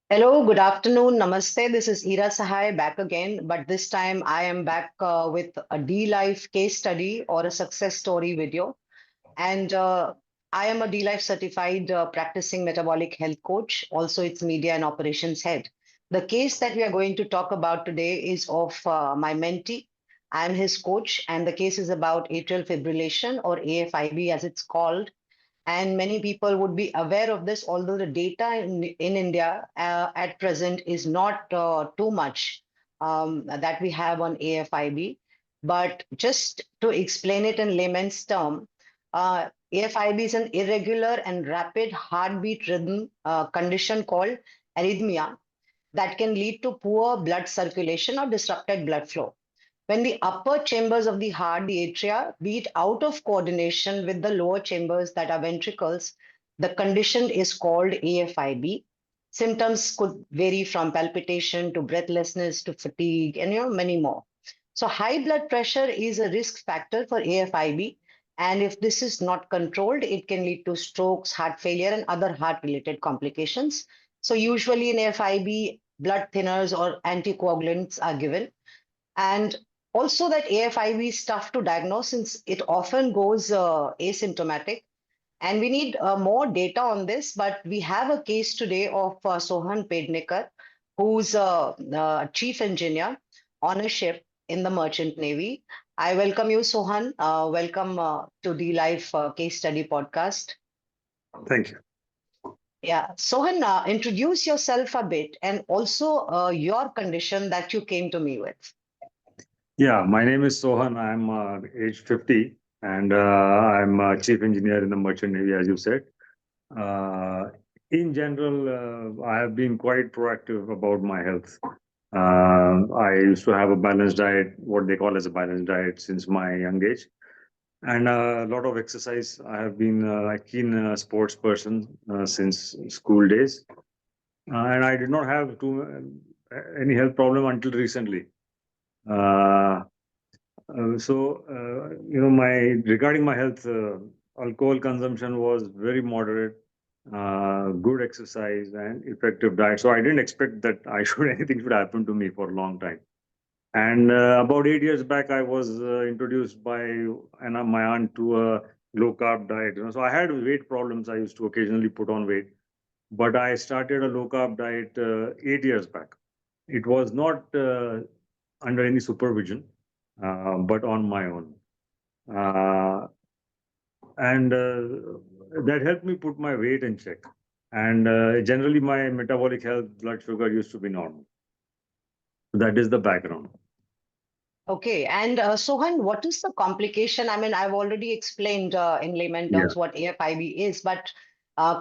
Hello, good afternoon, namaste. This is Ira Sahay back again, but this time I am back with a D-Life case study or a success story video. And I am a D-Life certified practicing metabolic health coach. Also, it's media and operations head. The case that we are going to talk about today is of my mentee. I'm his coach, and the case is about atrial fibrillation or AFIB as it's called, and many people would be aware of this, although the data in India at present is not too much that we have on AFIB. But just to explain it in layman's term, AFIB is an irregular and rapid heartbeat rhythm condition called arrhythmia that can lead to poor blood circulation or disrupted blood flow. When the upper chambers of the heart, the atria, beat out of coordination with the lower chambers that are ventricles, the condition is called AFIB. Symptoms could vary from palpitation to breathlessness to fatigue and many more. So high blood pressure is a risk factor for AFIB. And if this is not controlled, it can lead to strokes, heart failure, and other heart-related complications. So usually in AFIB, blood thinners or anticoagulants are given. And also that AFIV is tough to diagnose since it often goes asymptomatic. And we need more data on this, but we have a case today of Sohan Pednekar, who's a chief engineer on a ship in the Merchant Navy. I welcome you, Sohan. Welcome to the Life Case Study podcast. Thank you. Yeah, Sohan, introduce yourself a bit and also your condition that you came to me with. Yeah, my name is Sohan. I'm age 50 and I'm chief engineer in the Merchant Navy, as you said. Uh, in general, I have been quite proactive about my health. I used to have a balanced diet, what they call as a balanced diet, since my young age, and a lot of exercise. I have been a keen sports person since school days, and I did not have any health problem until recently. Uh, my regarding my health, alcohol consumption was very moderate, good exercise and effective diet. So I didn't expect that I should anything should happen to me for a long time. And about 8 years back, I was introduced by my aunt to a low carb diet. So I had weight problems. I used to occasionally put on weight, but I started a low carb diet 8 years back. It was not under any supervision, but on my own. Uh, and that helped me put my weight in check. And generally, my metabolic health, blood sugar used to be normal. So that is the background. Okay, and Sohan, what is the complication? I mean, I've already explained in layman Yeah. terms what AFIB is, but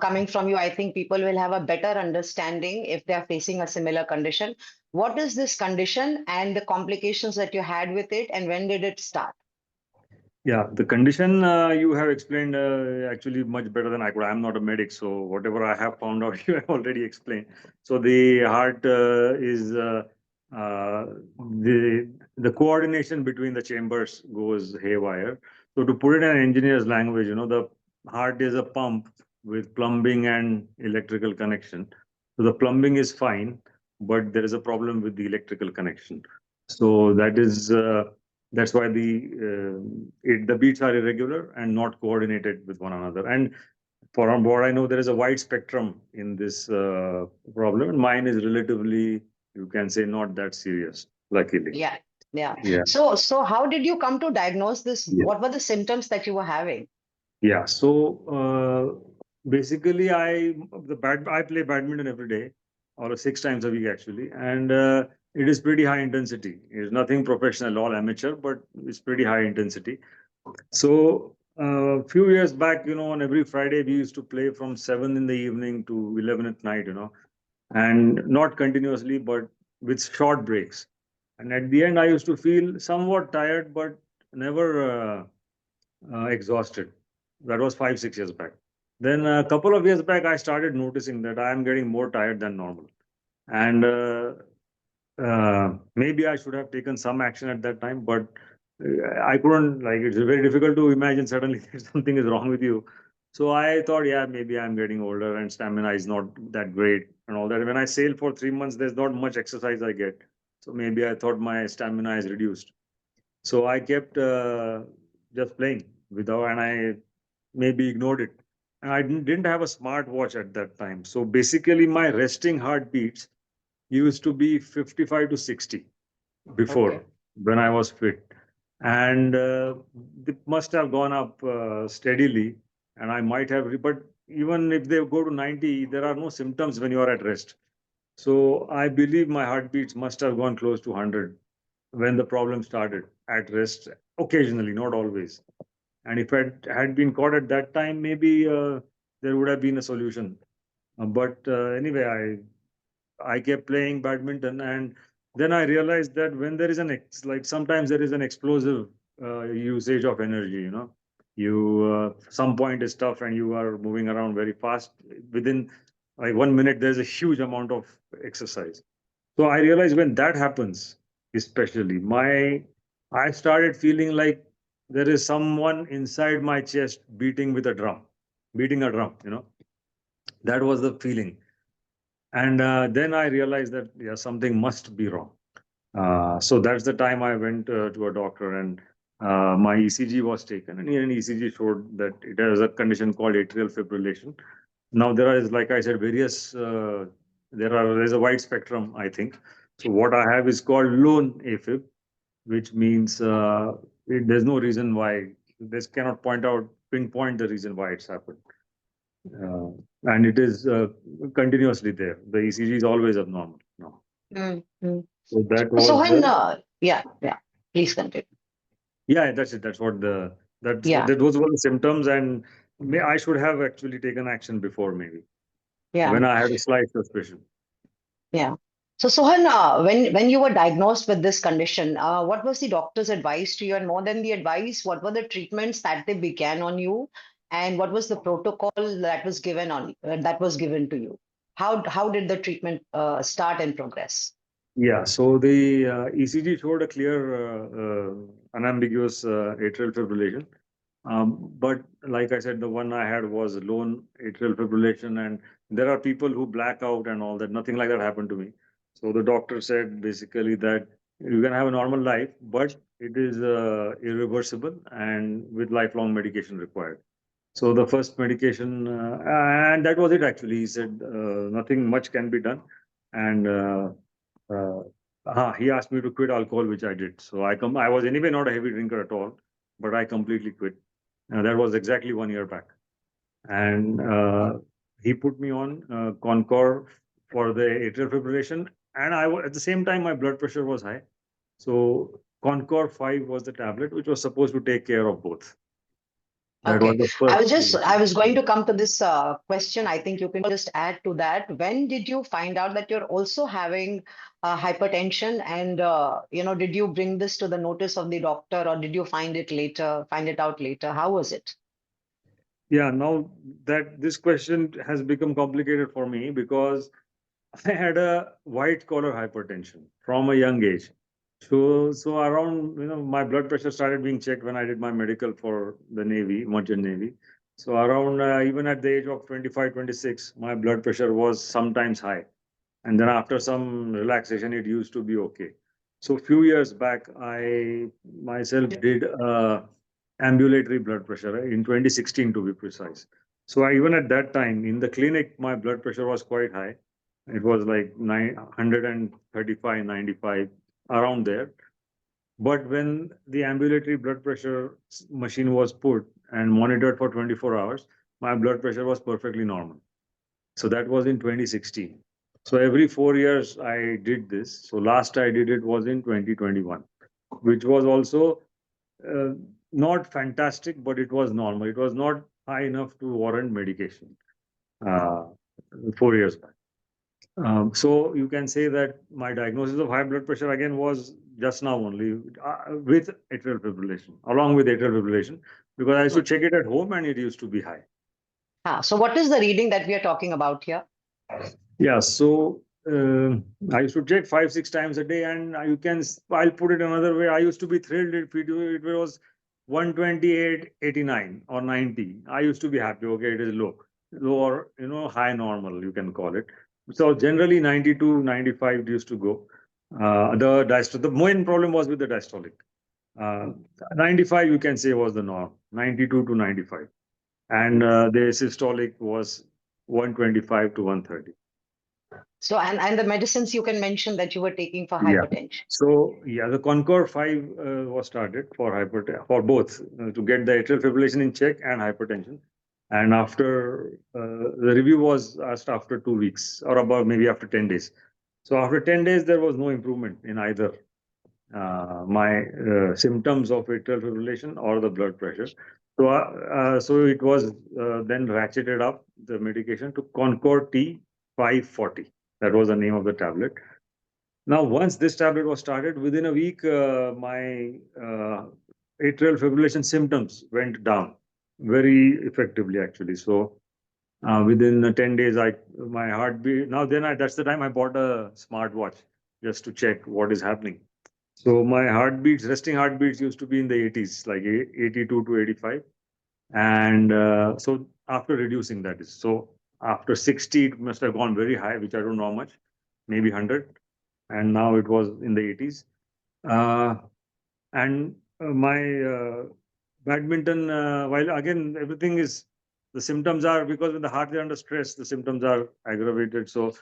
coming from you, I think people will have a better understanding if they are facing a similar condition. What is this condition and the complications that you had with it, and when did it start? Yeah, the condition you have explained actually much better than I could. I'm not a medic, so whatever I have found out, you have already explained. So the heart is the coordination between the chambers goes haywire. So to put it in an engineer's language, the heart is a pump with plumbing and electrical connection. So the plumbing is fine, but there is a problem with the electrical connection. So that's why the beats are irregular and not coordinated with one another. And for what I know, there is a wide spectrum in this problem. And mine is relatively, you can say, not that serious, luckily. Yeah, yeah. Yeah. So how did you come to diagnose this? Yeah. What were the symptoms that you were having? Yeah. So basically, I play badminton every day, or 6 times a week actually, and it is pretty high intensity. It's nothing professional, all amateur, but it's pretty high intensity. So a few years back, on every Friday we used to play from 7 in the evening to 11 at night, and not continuously, but with short breaks. And at the end, I used to feel somewhat tired, but never exhausted. That was 5, 6 years back. Then a couple of years back, I started noticing that I am getting more tired than normal, and maybe I should have taken some action at that time, but I couldn't. Like, it's very difficult to imagine suddenly that something is wrong with you. So I thought, yeah, maybe I'm getting older and stamina is not that great and all that. When I sail for 3 months, there's not much exercise I get. So maybe I thought my stamina is reduced. So I kept just playing without, and I maybe ignored it. And I didn't have a smartwatch at that time. So basically, my resting heartbeats used to be 55 to 60 Okay. before when I was fit. And it must have gone up steadily. And I might have, but even if they go to 90, there are no symptoms when you are at rest. So I believe my heartbeats must have gone close to 100 when the problem started at rest, occasionally, not always. And if I had been caught at that time, maybe there would have been a solution. But anyway, I kept playing badminton, and then I realized that when there is like sometimes there is an explosive usage of energy. You some point is tough, and you are moving around very fast. Within like 1 minute, there's a huge amount of exercise. So I realized when that happens, especially I started feeling like there is someone inside my chest beating a drum. That was the feeling. And then I realized that, yeah, something must be wrong. So that's the time I went to a doctor, and my ECG was taken, and an ECG showed that it has a condition called atrial fibrillation. Now there is, like I said, various. There's a wide spectrum, I think. So what I have is called lone AFib, which means there's no reason why. This cannot pinpoint the reason why it's happened. Uh, and it is continuously there. The ECG is always abnormal. No. Mm, mm. So that So was Sohan, the yeah, yeah. Please continue. yeah, that's it. Yeah, Those were the symptoms, and I should have actually taken action before, maybe yeah, when I had a slight suspicion. yeah. So Sohan, when you were diagnosed with this condition, what was the doctor's advice to you? And more than the advice, what were the treatments that they began on you? And what was the protocol that was given to you? How did the treatment start and progress? Yeah, so the ECG showed a clear, unambiguous atrial fibrillation. But like I said, the one I had was lone atrial fibrillation, and there are people who black out and all that. Nothing like that happened to me. So the doctor said basically that you can have a normal life, but it is irreversible and with lifelong medication required. So the first medication, and that was it actually. He said nothing much can be done, and uh, he asked me to quit alcohol, which I did. So I was anyway not a heavy drinker at all, but I completely quit. That was exactly 1 year back. And he put me on Concor for the atrial fibrillation. And at the same time, my blood pressure was high. So Concor 5 was the tablet, which was supposed to take care of both. That was Okay. the first. I was going to come to this question. I think you can just add to that. When did you find out that you're also having hypertension? And, did you bring this to the notice of the doctor or did you find it out later? How was it? Yeah, now that this question has become complicated for me because I had a white collar hypertension from a young age. So around, my blood pressure started being checked when I did my medical for the Navy, Merchant Navy. So around, even at the age of 25, 26, my blood pressure was sometimes high. And then after some relaxation, it used to be okay. So a few years back, I myself did ambulatory blood pressure in 2016 to be precise. So even at that time in the clinic, my blood pressure was quite high. It was like 935, 95, around there. But when the ambulatory blood pressure machine was put and monitored for 24 hours, my blood pressure was perfectly normal. So that was in 2016. So every 4 years I did this. So last I did it was in 2021, which was also uh, not fantastic, but it was normal. It was not high enough to warrant medication uh, 4 years back. So you can say that my diagnosis of high blood pressure again was just now only with atrial fibrillation, along with atrial fibrillation, because I used to check it at home and it used to be high. So what is the reading that we are talking about here? Yeah, so I used to check 5, 6 times a day, and I'll put it another way. I used to be thrilled if it was 128, 89 or 90, I used to be happy. Okay, it is low or high normal, you can call it. So generally 92, 95 it used to go. The main problem was with the diastolic. Uh, 95 you can say was the norm, 92 to 95, and the systolic was 125 to 130. So, and the medicines you can mention that you were taking for Yeah. hypertension. So yeah, the Concorde 5 was started for for both to get the atrial fibrillation in check and hypertension. And after the review was asked after 2 weeks or about maybe after 10 days. So after 10 days, there was no improvement in either my symptoms of atrial fibrillation or the blood pressure. So it was then ratcheted up the medication to Concorde T 540. That was the name of the tablet. Now, once this tablet was started, within a week, my atrial fibrillation symptoms went down very effectively, actually. So within 10 days, my heartbeat. That's the time I bought a smartwatch just to check what is happening. So my heartbeats, resting heartbeats, used to be in the 80s, like 82 to 85, and so after reducing that is so after 60, it must have gone very high, which I don't know how much, maybe 100, and now it was in the 80s. Uh, and my badminton, while again everything is the symptoms are because when the heart is under stress, the symptoms are aggravated. So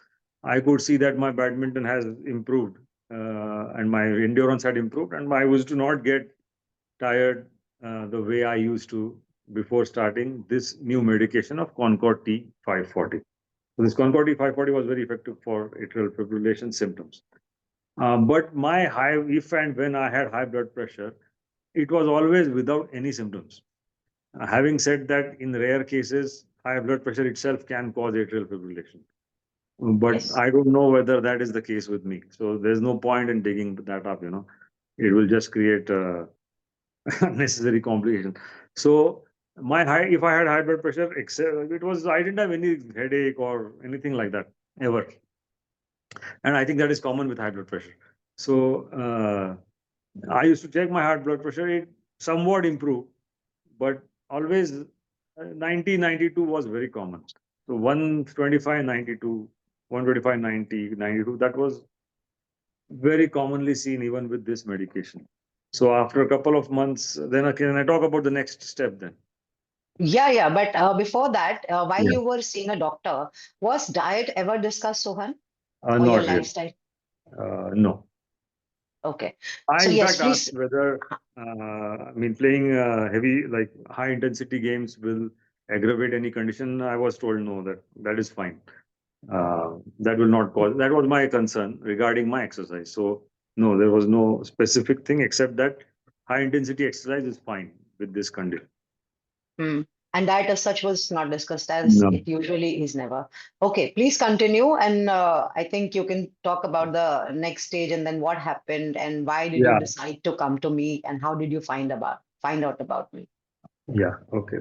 I could see that my badminton has improved and my endurance had improved, and I was to not get tired the way I used to before starting this new medication of Concorde T 540. So this Concorde T 540 was very effective for atrial fibrillation symptoms. But my high, if and when I had high blood pressure, it was always without any symptoms. Having said that, in rare cases, high blood pressure itself can cause atrial fibrillation. But Yes. I don't know whether that is the case with me. So there's no point in digging that up. It will just create unnecessary complication. So if I had high blood pressure, I didn't have any headache or anything like that ever. And I think that is common with high blood pressure. So I used to check my heart blood pressure. It somewhat improved, but always 90, 92 was very common. So 125, 92, 125, 90, 92, that was very commonly seen even with this medication. So after a couple of months, then can I talk about the next step then? Yeah, yeah. But before that, while Yeah. you were seeing a doctor, was diet ever discussed, Sohan, or your Not really. lifestyle? No. Okay. I, So in yes, fact, asked please. whether, playing heavy, like high intensity games will aggravate any condition. I was told no, that is fine. That will not cause, that was my concern regarding my exercise. So, no, there was no specific thing except that high intensity exercise is fine with this condition. Hmm. And diet as such was not discussed as No. it usually is never. Okay, please continue. And I think you can talk about the next stage and then what happened and why did you Yeah. decide to come to me and how did you find out about me? Yeah. Okay.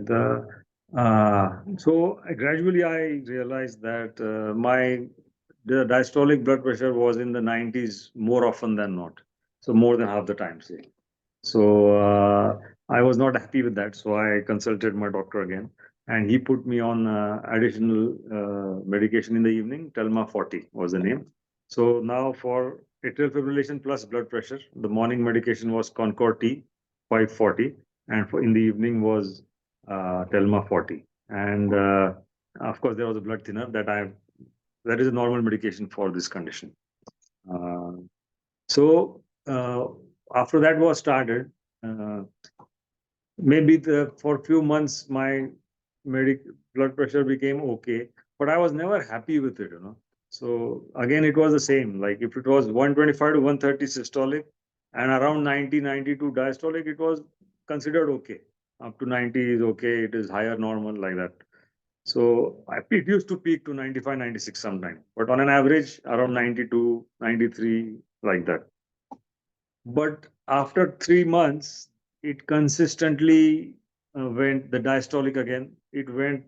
So gradually I realized that the diastolic blood pressure was in the 90s more often than not. So more than half the time, say. So I was not happy with that. So I consulted my doctor again, and he put me on additional medication in the evening. Telma 40 was the name. So now for atrial fibrillation plus blood pressure, the morning medication was Concorde T 540, and in the evening was Telma 40. And of course, there was a blood thinner that is a normal medication for this condition. Uh, so after that was started, uh, maybe for a few months my medic blood pressure became okay, but I was never happy with it. So again, it was the same. Like if it was 125 to 130 systolic and around 90, 92 diastolic, it was considered okay. Up to 90 is okay. It is higher normal like that. So it used to peak to 95, 96 sometime, but on an average around 92, 93 like that. But after 3 months, it consistently went the diastolic again. It went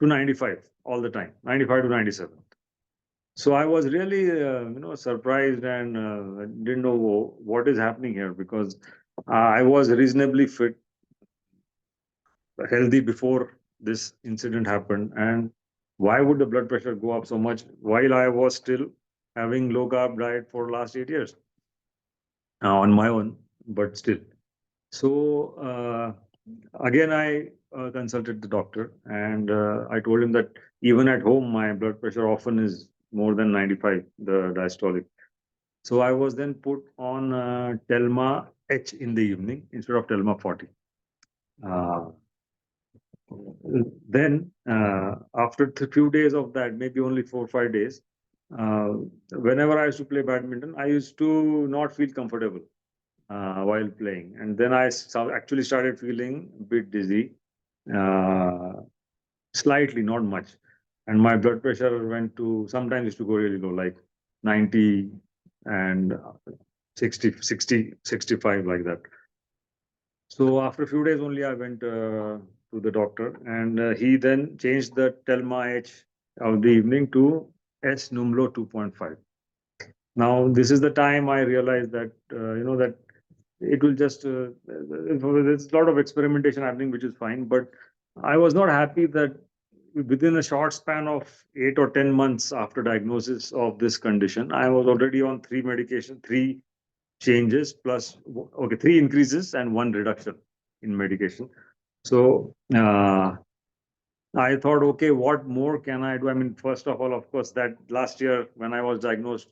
to 95 all the time, 95 to 97. So I was really, surprised and didn't know what is happening here because I was reasonably fit. healthy before this incident happened, and why would the blood pressure go up so much while I was still having low carb diet for last 8 years on my own, but still. So again, I consulted the doctor, and I told him that even at home, my blood pressure often is more than 95, the diastolic. So I was then put on Telma H in the evening instead of Telma 40. Uh, then after a few days of that, maybe only 4 or 5 days, uh, whenever I used to play badminton, I used to not feel comfortable while playing, and then actually started feeling a bit dizzy, uh, slightly, not much, and my blood pressure went to sometimes used to go really low, like 90 and 60, 60, 65, like that. So after a few days only, I went to the doctor, and he then changed the Telma H of the evening to S Numlo 2.5. Now this is the time I realized that that it will just there's a lot of experimentation happening, which is fine. But I was not happy that within a short span of 8 or 10 months after diagnosis of this condition, I was already on three changes plus okay, three increases and one reduction in medication. So I thought, okay, what more can I do? I mean, first of all, of course, that last year when I was diagnosed,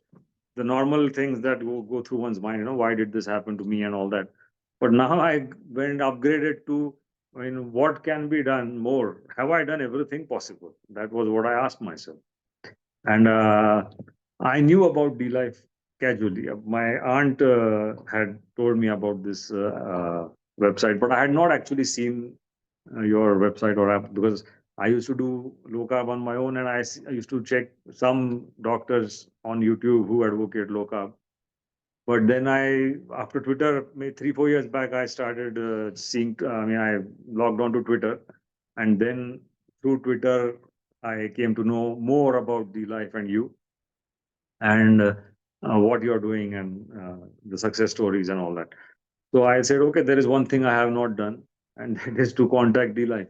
the normal things that go through one's mind, why did this happen to me and all that. But now I went upgraded to, I mean, what can be done more? Have I done everything possible? That was what I asked myself. And I knew about D-Life casually. My aunt had told me about this website, but I had not actually seen your website or app because I used to do low carb on my own, and I used to check some doctors on YouTube who advocate low carb. But then after Twitter, maybe 3 4 years back, I started seeing. I mean, I logged on to Twitter, and then through Twitter, I came to know more about the life and you, and what you're doing, and the success stories and all that. So I said, okay, there is one thing I have not done, and that is to contact D-Life.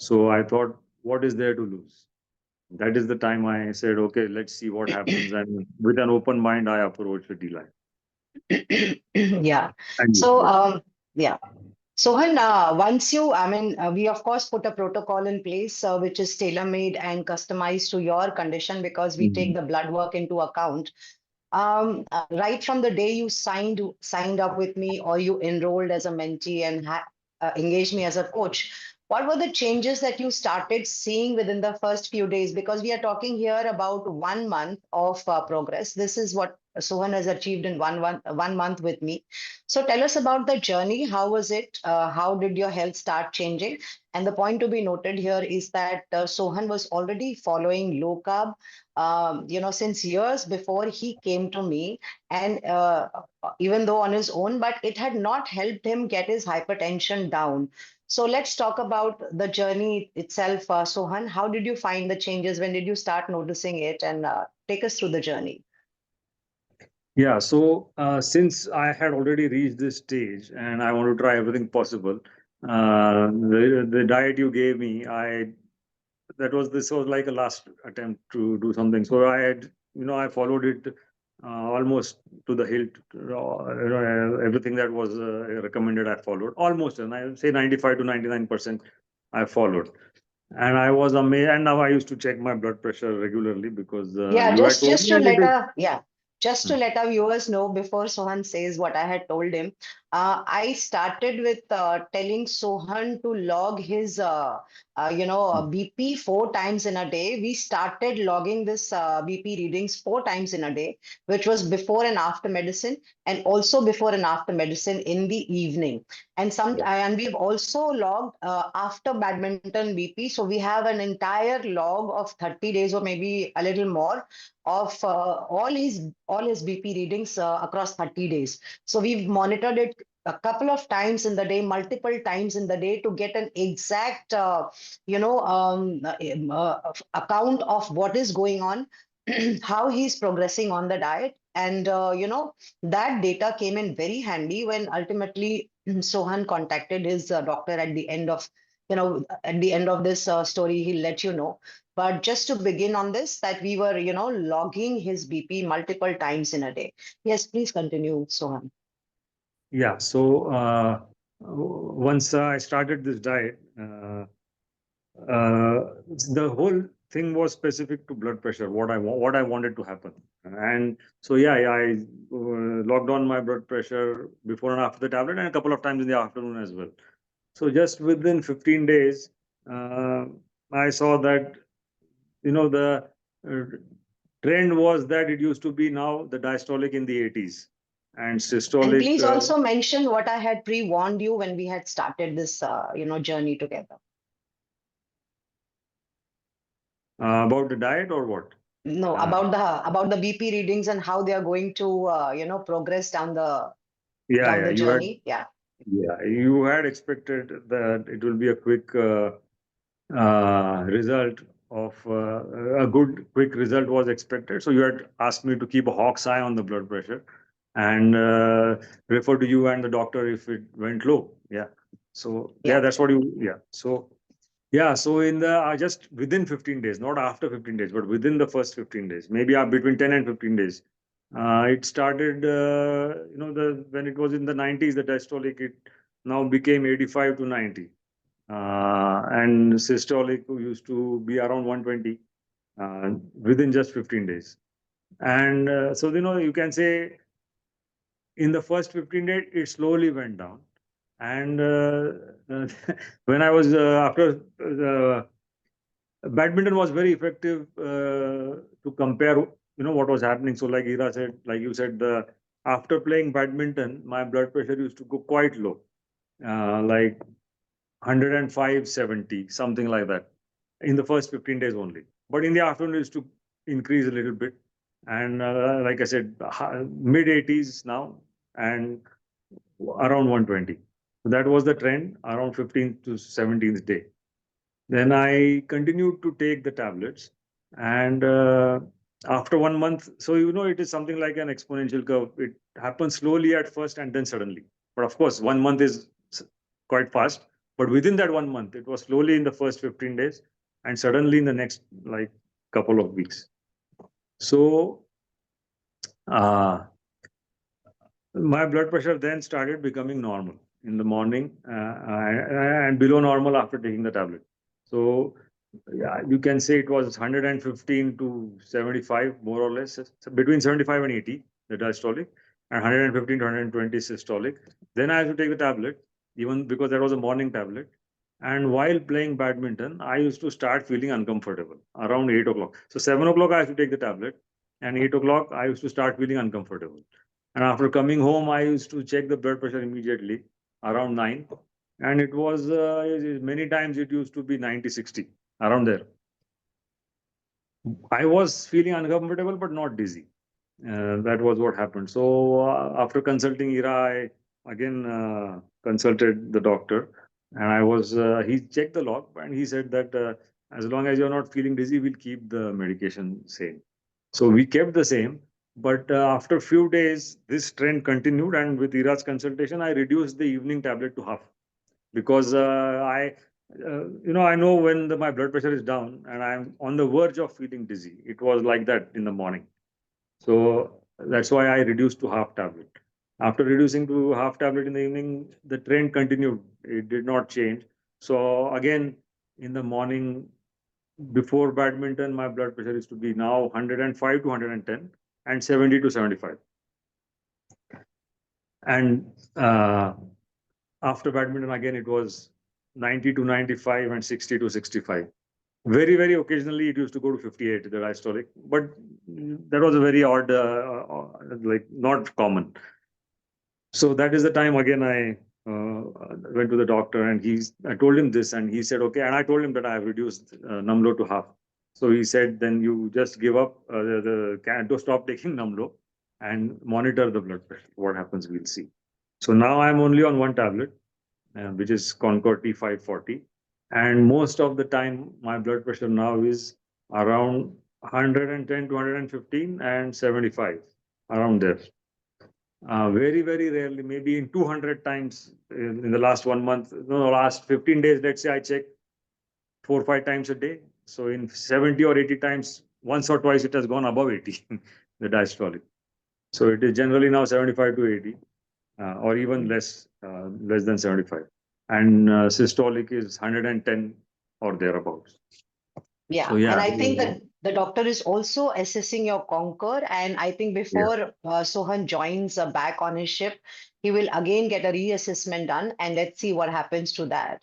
So I thought, what is there to lose? That is the time I said, okay, let's see what happens. And with an open mind, I approached the D-Life. Yeah. And you, So, yeah. yeah. Sohan, once I mean, we of course put a protocol in place which is tailor-made and customized to your condition because we take Mhm. the blood work into account. Right from the day you signed up with me or you enrolled as a mentee and engaged me as a coach, what were the changes that you started seeing within the first few days? Because we are talking here about 1 month of progress. This is what Sohan has achieved in 1 month with me. So tell us about the journey. How was it? How did your health start changing? And the point to be noted here is that Sohan was already following low carb since years before he came to me, and even though on his own, but it had not helped him get his hypertension down. So let's talk about the journey itself, Sohan. How did you find the changes? When did you start noticing it? And take us through the journey. Yeah, so since I had already reached this stage and I want to try everything possible, the diet you gave me, this was like a last attempt to do something. So I followed it almost to the hilt. Everything that was recommended, I followed almost, and I would say 95 to 99% I followed. And I was amazed. And now I used to check my blood pressure regularly because Yeah, you had told just me, to and it let is. just to let our viewers know before Sohan says what I had told him, I started with telling Sohan to log his BP 4 times in a day. We started logging this BP readings 4 times in a day, which was before and after medicine, and also before and after medicine in the evening. And we've also logged after badminton BP. So we have an entire log of 30 days or maybe a little more of all his BP readings across 30 days. So we've monitored it a couple of times in the day, multiple times in the day to get an exact account of what is going on, how he's progressing on the diet. And that data came in very handy when ultimately Sohan contacted his doctor at the end of at the end of this story, he'll let you know. But just to begin on this, that we were, logging his BP multiple times in a day. Yes, please continue, Sohan. Yeah. So once I started this diet, the whole thing was specific to blood pressure. What I wanted to happen, and so yeah, I logged on my blood pressure before and after the tablet, and a couple of times in the afternoon as well. So just within 15 days, uh, I saw that the uh, trend was that it used to be now the diastolic in the 80s and And systolic. please also mention what I had pre-warned you when we had started this, journey together. About the diet or what? No, Uh, about the BP readings and how they are going to, progress down the yeah, down yeah, the journey. Yeah, you had expected that it will be a quick result of a good quick result was expected. So you had asked me to keep a hawk's eye on the blood pressure and refer to you and the doctor if it went low. Yeah. So yeah, yeah, that's what you. Yeah. So yeah. So in the just within 15 days, not after 15 days, but within the first 15 days, maybe between 10 and 15 days, it started. The when it was in the 90s, the diastolic it now became 85 to 90 and systolic used to be around 120 within just 15 days. And so, you can say in the first 15 days, it slowly went down. And when I was after badminton was very effective to compare, what was happening. So, like Ira said, like you said, after playing badminton, my blood pressure used to go quite low, like 105/70, something like that, in the first 15 days only. But in the afternoon, it used to increase a little bit. And like I said, mid 80s now and around 120. So that was the trend around 15th to 17th day. Then I continued to take the tablets. And after 1 month, so it is something like an exponential curve. It happens slowly at first and then suddenly. But of course, 1 month is quite fast. But within that 1 month, it was slowly in the first 15 days and suddenly in the next like couple of weeks. So uh, my blood pressure then started becoming normal in the morning and below normal after taking the tablet. So yeah, you can say it was 115 to 75, more or less, so between 75 and 80, the diastolic, and 115 to 120 systolic. Then I had to take the tablet, even because that was a morning tablet. And while playing badminton, I used to start feeling uncomfortable around 8 o'clock. So 7 o'clock, I used to take the tablet, and 8 o'clock, I used to start feeling uncomfortable. And after coming home, I used to check the blood pressure immediately around 9. And it was many times it used to be 90/60, around there. I was feeling uncomfortable, but not dizzy. That was what happened. So after consulting Ira, I again consulted the doctor, and he checked the log and he said that as long as you're not feeling dizzy, we'll keep the medication same. So we kept the same, but after a few days, this trend continued, and with Ira's consultation, I reduced the evening tablet to half because I know when my blood pressure is down and I'm on the verge of feeling dizzy. It was like that in the morning. So that's why I reduced to half tablet. After reducing to half tablet in the evening, the trend continued. It did not change. So again, in the morning, before badminton, my blood pressure is to be now 105 to 110 and 70 to 75. And after badminton, again, it was 90 to 95 and 60 to 65. Very, very occasionally, it used to go to 58, the diastolic, but that was a very odd, like not common. So that is the time again I went to the doctor and I told him this and he said, okay. And I told him that I have reduced Numlo to half. So he said, then you just give up to stop taking Numlo and monitor the blood pressure. What happens, we'll see. So now I'm only on one tablet, which is Concord T540. And most of the time, my blood pressure now is around 110 to 115 and 75, around there. Very, very rarely, maybe in 200 times in the last 1 month, no, last 15 days, let's say I check 4 or 5 times a day. So in 70 or 80 times, once or twice, it has gone above 80, the diastolic. So it is generally now 75 to 80, or even less than 75. And systolic is 110 or thereabouts. So Yeah, and yeah, I think that the doctor is also assessing your conquer. And I think yeah, before Sohan joins back on his ship, he will again get a reassessment done, and let's see what happens to that.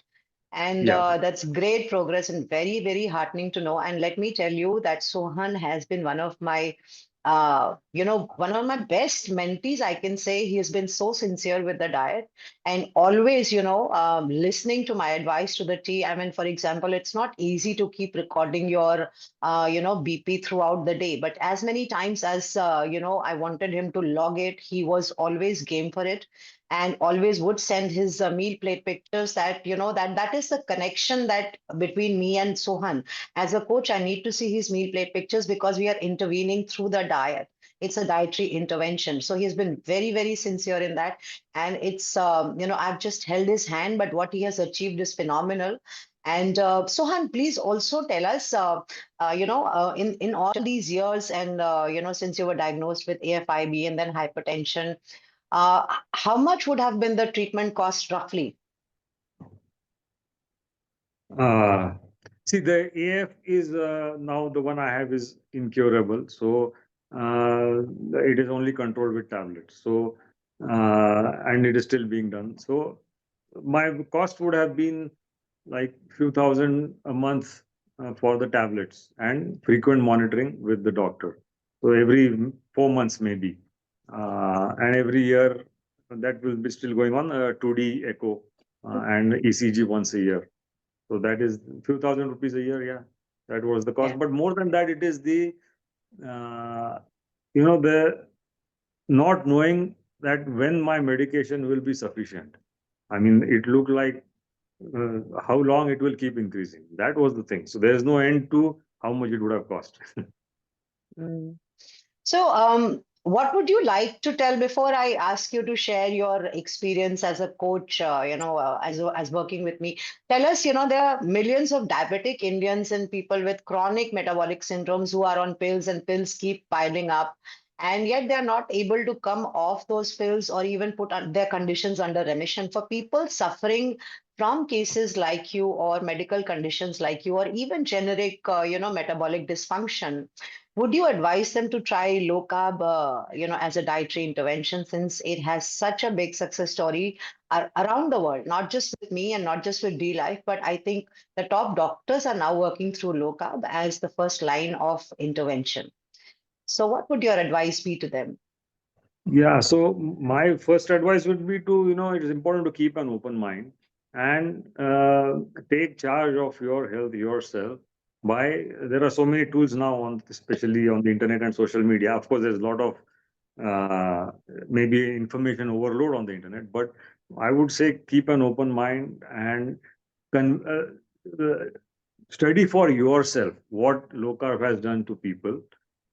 And yeah. that's great progress and very, very heartening to know. And let me tell you that Sohan has been one of my best mentees. I can say he has been so sincere with the diet and always, listening to my advice to the T. I mean, for example, it's not easy to keep recording your, BP throughout the day. But as many times as, I wanted him to log it, he was always game for it and always would send his meal plate pictures. That that is the connection that between me and Sohan. As a coach, I need to see his meal plate pictures because we are intervening through the diet. It's a dietary intervention, so he's been very, very sincere in that. And it's I've just held his hand, but what he has achieved is phenomenal. And Sohan, please also tell us, in all these years, and since you were diagnosed with AFIB and then hypertension, how much would have been the treatment cost roughly? Uh, See, the AF is now the one I have is incurable. So it is only controlled with tablets. So, and it is still being done. So my cost would have been like few thousand a month for the tablets and frequent monitoring with the doctor. So every 4 months maybe, and every year that will be still going on 2D echo and ECG once a year. So that is few thousand rupees a year. Yeah, that was the cost. Yeah. But more than that, it is the uh, the not knowing that when my medication will be sufficient. I mean, it looked like how long it will keep increasing. That was the thing. So there is no end to how much it would have cost. Mm. So, what would you like to tell before I ask you to share your experience as a coach, as working with me? Tell us, there are millions of diabetic Indians and people with chronic metabolic syndromes who are on pills, and pills keep piling up. And yet they're not able to come off those pills or even put their conditions under remission. For people suffering from cases like you or medical conditions like you or even generic, metabolic dysfunction, would you advise them to try low carb, as a dietary intervention, since it has such a big success story around the world, not just with me and not just with dLife, but I think the top doctors are now working through low carb as the first line of intervention. So, what would your advice be to them? Yeah, so my first advice would be to, it is important to keep an open mind and take charge of your health yourself. There are so many tools now especially on the internet and social media. Of course, there's a lot of uh, maybe information overload on the internet, but I would say keep an open mind and con- uh, study for yourself what low carb has done to people,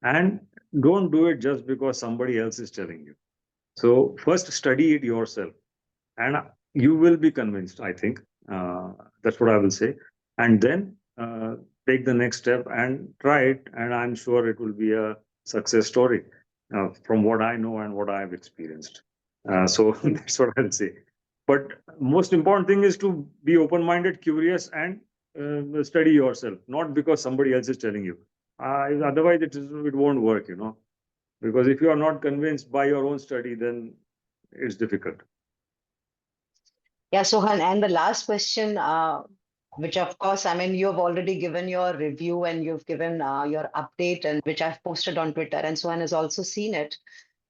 and don't do it just because somebody else is telling you. So first study it yourself, and you will be convinced. I think that's what I will say, and then take the next step and try it, and I'm sure it will be a success story from what I know and what I have experienced. So that's what I'll say. But most important thing is to be open-minded, curious, and study yourself, not because somebody else is telling you. Otherwise, it won't work. Because if you are not convinced by your own study, then it's difficult. Yeah, Sohan, and the last question, which of course, I mean, you've already given your review and you've given your update, and which I've posted on Twitter, and Sohan has also seen it.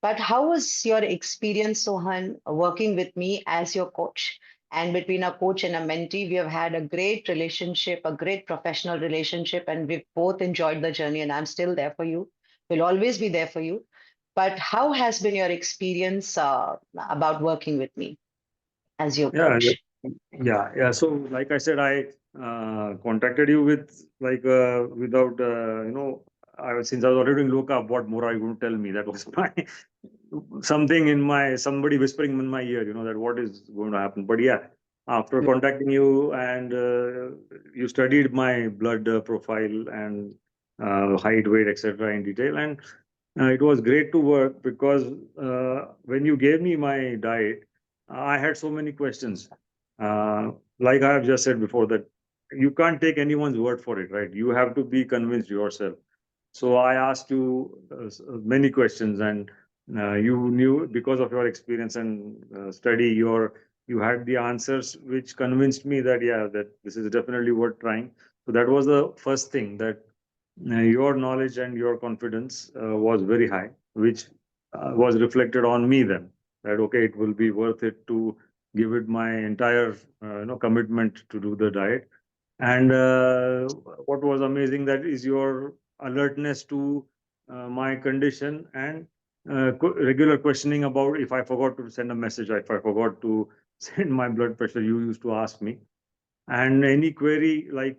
But how was your experience, Sohan, working with me as your coach? And between a coach and a mentee, we have had a great relationship, a great professional relationship, and we've both enjoyed the journey. And I'm still there for you. Will always be there for you. But how has been your experience about working with me as your Yeah, coach? yeah. So, like I said, I contacted you with like without since I was already doing look up, what more are you going to tell me? That was my something in my somebody whispering in my ear, that what is going to happen. But yeah, after contacting you and you studied my blood profile and height, weight, etc. in detail, and it was great to work because when you gave me my diet, I had so many questions. Like I have just said before, that you can't take anyone's word for it, right? You have to be convinced yourself. So I asked you many questions, and you knew because of your experience and study, you had the answers, which convinced me that yeah, that this is definitely worth trying. So that was the first thing, that your knowledge and your confidence was very high, which was reflected on me then. That okay, it will be worth it to give it my entire commitment to do the diet. And what was amazing, that is your alertness to my condition, and regular questioning about if I forgot to send a message, if I forgot to send my blood pressure, you used to ask me. And any query, like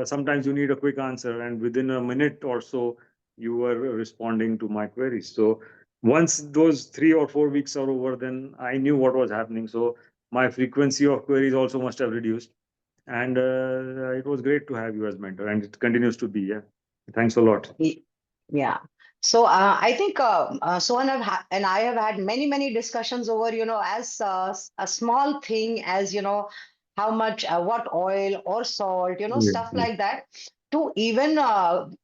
sometimes you need a quick answer, and within a minute or so, you were responding to my queries. So once those 3 or 4 weeks are over, then I knew what was happening. So my frequency of queries also must have reduced, and it was great to have you as mentor, and it continues to be. Yeah, thanks a lot. Yeah. So I think Sohan and I have had many discussions over, as a small thing as, how much, what oil or salt, Yeah, stuff yeah. like that, to even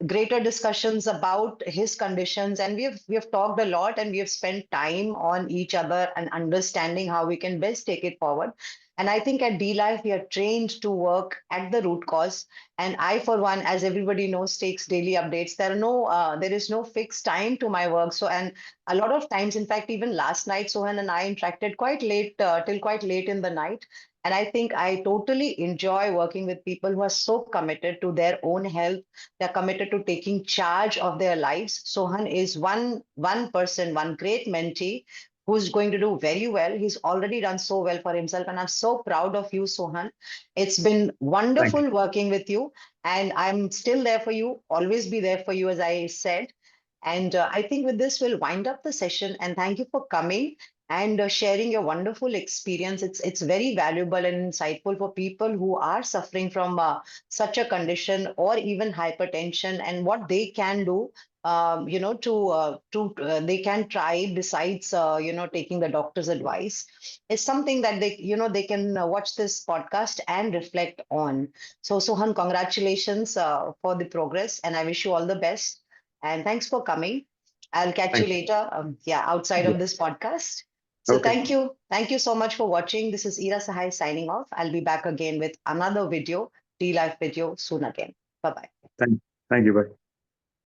greater discussions about his conditions. And we have talked a lot, and we have spent time on each other and understanding how we can best take it forward. And I think at dLife, we are trained to work at the root cause. And I, for one, as everybody knows, takes daily updates. There is no fixed time to my work. So, and a lot of times, in fact, even last night, Sohan and I interacted quite late, till quite late in the night. And I think I totally enjoy working with people who are so committed to their own health. They're committed to taking charge of their lives. Sohan is one person, one great mentee who's going to do very well. He's already done so well for himself. And I'm so proud of you, Sohan. It's been Thank you. wonderful working with you, and I'm still there for you, always be there for you, as I said. And I think with this, we'll wind up the session. And thank you for coming and sharing your wonderful experience. It's very valuable and insightful for people who are suffering from such a condition or even hypertension, and what they can do. They can try besides taking the doctor's advice. It's something that they can watch this podcast and reflect on. So, Sohan, congratulations for the progress, and I wish you all the best. And thanks for coming. I'll catch you Thank later, outside you. of this podcast. So, Okay. thank you. Thank you so much for watching. This is Ira Sahay signing off. I'll be back again with another video, dLife video soon again. Bye bye. Thank, thank you. Bye.